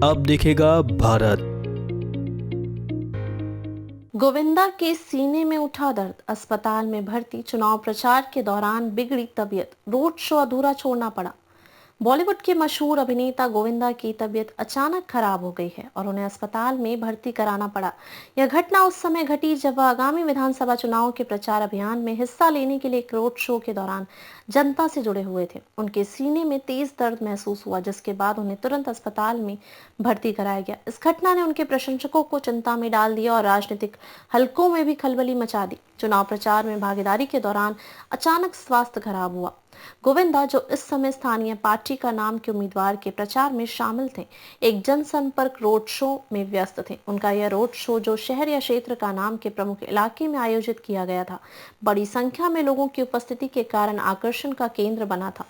अब दिखेगा भारत। गोविंदा के सीने में उठा दर्द, अस्पताल में भर्ती, चुनाव प्रचार के दौरान बिगड़ी तबीयत, रोड शो अधूरा छोड़ना पड़ा। बॉलीवुड के मशहूर अभिनेता गोविंदा की तबीयत अचानक खराब हो गई है और उन्हें अस्पताल में भर्ती कराना पड़ा। यह घटना उस समय घटी जब वह आगामी विधानसभा चुनाव के प्रचार अभियान में हिस्सा लेने के लिए एक रोड शो के दौरान जनता से जुड़े हुए थे। उनके सीने में तेज दर्द महसूस हुआ, जिसके बाद उन्हें तुरंत अस्पताल में भर्ती कराया गया। इस घटना ने उनके प्रशंसकों को चिंता में डाल दिया और राजनीतिक हलकों में भी खलबली मचा दी। चुनाव प्रचार में भागीदारी के दौरान अचानक स्वास्थ्य खराब हुआ। गोविंदा, जो इस समय स्थानीय पार्टी का नाम के उम्मीदवार के प्रचार में शामिल थे, एक जनसंपर्क रोड शो में व्यस्त थे। उनका यह रोड शो, जो शहर या क्षेत्र का नाम के प्रमुख इलाके में आयोजित किया गया था, बड़ी संख्या में लोगों की उपस्थिति के कारण आकर्षण का केंद्र बना था।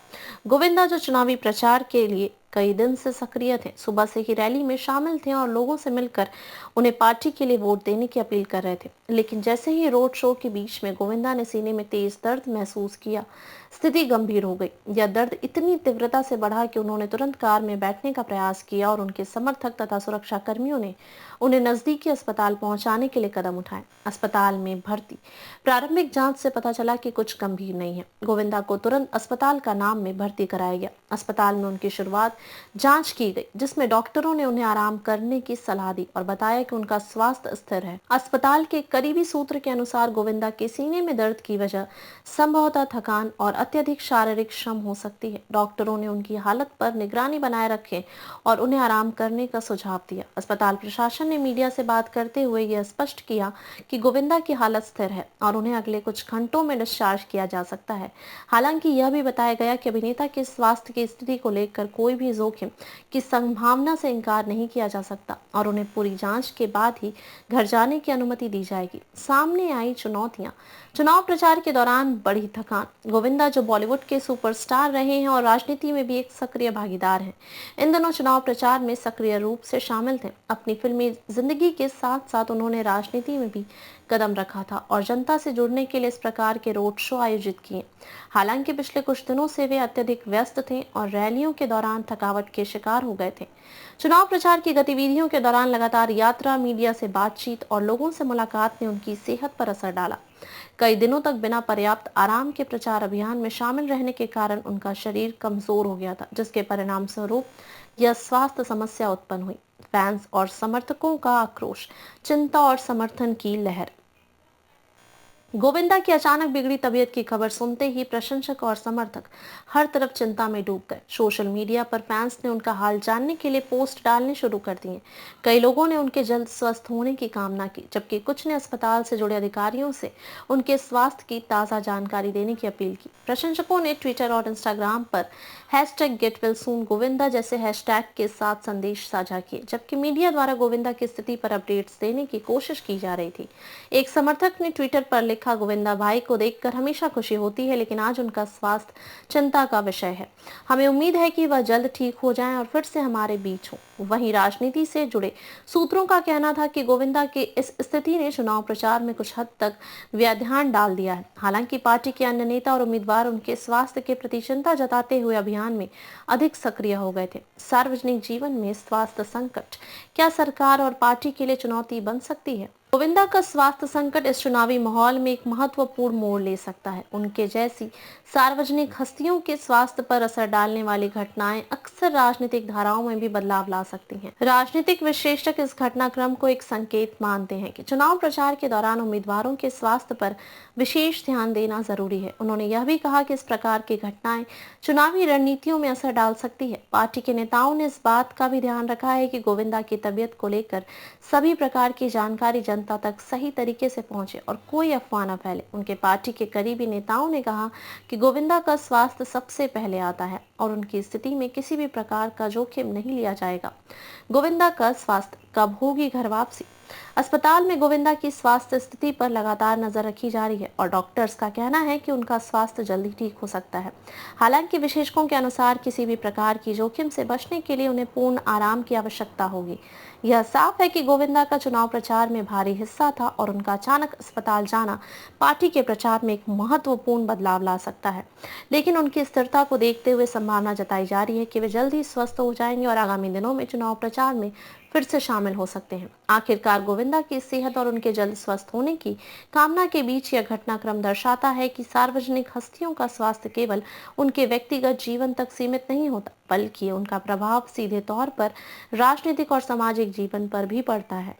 गोविंदा, जो चुनावी प्रचार के लिए कई दिन से सक्रिय थे, सुबह से ही रैली में शामिल थे और लोगों से मिलकर उन्हें पार्टी के लिए वोट देने की अपील कर रहे थे। लेकिन जैसे ही रोड शो के बीच में गोविंदा ने सीने में तेज दर्द महसूस किया, स्थिति गंभीर हो गई। यह दर्द इतनी तीव्रता से बढ़ा कि उन्होंने तुरंत कार में बैठने का प्रयास किया और उनके समर्थक तथा सुरक्षा कर्मियों ने उन्हें नजदीकी अस्पताल पहुंचाने के लिए कदम उठाए। अस्पताल में भर्ती। प्रारंभिक जांच से पता चला कि कुछ गंभीर नहीं है। गोविंदा को तुरंत अस्पताल का नाम में भर्ती कराया गया। अस्पताल में उनकी शुरुआत जांच की गई, जिसमें डॉक्टरों ने उन्हें आराम करने की सलाह दी और बताया कि उनका स्वास्थ्य स्थिर है। अस्पताल के करीबी सूत्र के अनुसार गोविंदा के सीने में दर्द की वजह संभवतः थकान और अत्यधिक शारीरिक श्रम हो सकती है। डॉक्टरों ने उनकी हालत पर निगरानी बनाए रखे और उन्हें आराम करने का सुझाव दिया। अस्पताल प्रशासन ने मीडिया से बात करते हुए यह स्पष्ट किया कि गोविंदा की हालत स्थिर है और उन्हें अगले कुछ घंटों में डिस्चार्ज किया जा सकता है। हालांकि यह भी बताया गया कि अभिनेता के स्वास्थ्य की स्थिति को लेकर कोई भी जोखिम की संभावना से इनकार नहीं किया जा सकता और उन्हें पूरी जांच के बाद ही घर जाने की अनुमति दी जाएगी। सामने आई चुनौतियां। चुनाव प्रचार के दौरान बढ़ी थकान। गोविंदा, जो बॉलीवुड के सुपरस्टार रहे हैं और राजनीति में भी एक सक्रिय भागीदार हैं, इन दिनों चुनाव प्रचार में सक्रिय रूप से शामिल थे। अपनी फिल्मी जिंदगी के साथ साथ उन्होंने राजनीति में भी कदम रखा था और जनता से जुड़ने के लिए इस प्रकार के रोड शो आयोजित किए। हालांकि पिछले कुछ दिनों से वे अत्यधिक व्यस्त थे और रैलियों के दौरान थकावट के शिकार हो गए थे। चुनाव प्रचार की गतिविधियों के दौरान लगातार यात्रा, मीडिया से बातचीत और लोगों से मुलाकात ने उनकी सेहत पर असर डाला। कई दिनों तक बिना पर्याप्त आराम के प्रचार अभियान में शामिल रहने के कारण उनका शरीर कमजोर हो गया था, जिसके परिणाम स्वरूप यह स्वास्थ्य समस्या उत्पन्न हुई। फैंस और समर्थकों का आक्रोश, चिंता और समर्थन की लहर। गोविंदा की अचानक बिगड़ी तबीयत की खबर सुनते ही प्रशंसक और समर्थक हर तरफ चिंता में डूब गए। सोशल मीडिया पर फैंस ने उनका हाल जानने के लिए पोस्ट डालने शुरू कर दिए। कई लोगों ने उनके जल्द स्वस्थ होने की कामना की, जबकि कुछ ने अस्पताल से जुड़े अधिकारियों से उनके स्वास्थ्य की ताज़ा जानकारी देने की अपील की। प्रशंसकों ने ट्विटर और इंस्टाग्राम पर #GetWellSoon गोविंदा जैसे हैशटैग के साथ संदेश साझा किए, जबकि मीडिया द्वारा गोविंदा की स्थिति पर अपडेट्स देने की कोशिश की जा रही थी। एक समर्थक ने ट्विटर पर लिखा, गोविंदा भाई को देखकर हमेशा खुशी होती है, लेकिन आज उनका स्वास्थ्य चिंता का विषय है। हमें उम्मीद है कि वह जल्द ठीक हो जाएं और फिर से हमारे बीच हो। वहीं राजनीति से जुड़े सूत्रों का कहना था कि गोविंदा की इस स्थिति ने चुनाव प्रचार में कुछ हद तक व्यवधान डाल दिया है। हालांकि पार्टी के अन्य नेता और उम्मीदवार उनके स्वास्थ्य के प्रति चिंता जताते हुए अभियान में अधिक सक्रिय हो गए थे। सार्वजनिक जीवन में स्वास्थ्य संकट क्या सरकार और पार्टी के लिए चुनौती बन सकती है? गोविंदा का स्वास्थ्य संकट इस चुनावी माहौल में एक महत्वपूर्ण मोड़ ले सकता है। उनके जैसी सार्वजनिक हस्तियों के स्वास्थ्य पर असर डालने वाली घटनाएं अक्सर राजनीतिक धाराओं में भी बदलाव ला सकती हैं। राजनीतिक विश्लेषक इस घटनाक्रम को एक संकेत मानते हैं कि चुनाव प्रचार के दौरान उम्मीदवारों के स्वास्थ्य पर विशेष ध्यान देना जरूरी है। उन्होंने यह भी कहा कि इस प्रकार की घटनाएं चुनावी रणनीतियों में असर डाल सकती है। पार्टी के नेताओं ने इस बात का भी ध्यान रखा है कि गोविंदा की तबीयत को लेकर सभी प्रकार की जानकारी जनता तक सही तरीके से पहुंचे और कोई अफवाह न फैले। उनके पार्टी के करीबी नेताओं ने कहा कि गोविंदा का स्वास्थ्य सबसे पहले आता है और उनकी स्थिति में किसी भी प्रकार का जोखिम नहीं लिया जाएगा। गोविंदा का स्वास्थ्य कब होगी घर वापसी? अस्पताल में गोविंदा की स्वास्थ्य स्थिति पर लगातार नजर रखी जा रही है और डॉक्टर्स का कहना है कि उनका स्वास्थ्य जल्दी ठीक हो सकता है। हालांकि विशेषज्ञों के अनुसार किसी भी प्रकार की जोखिम से बचने के लिए उन्हें पूर्ण आराम की आवश्यकता होगी। यह साफ है कि गोविंदा का चुनाव प्रचार में भारी हिस्सा था और उनका अचानक अस्पताल जाना पार्टी के प्रचार में एक महत्वपूर्ण बदलाव ला सकता है। लेकिन उनकी स्थिरता को देखते हुए संभावना जताई जा रही है कि वे जल्द ही स्वस्थ हो जाएंगे और आगामी दिनों में चुनाव प्रचार में फिर से शामिल हो सकते हैं। आखिरकार गोविंदा की सेहत और उनके जल्द स्वस्थ होने की कामना के बीच यह घटनाक्रम दर्शाता है कि सार्वजनिक हस्तियों का स्वास्थ्य केवल उनके व्यक्तिगत जीवन तक सीमित नहीं होता, बल्कि उनका प्रभाव सीधे तौर पर राजनीतिक और सामाजिक जीवन पर भी पड़ता है।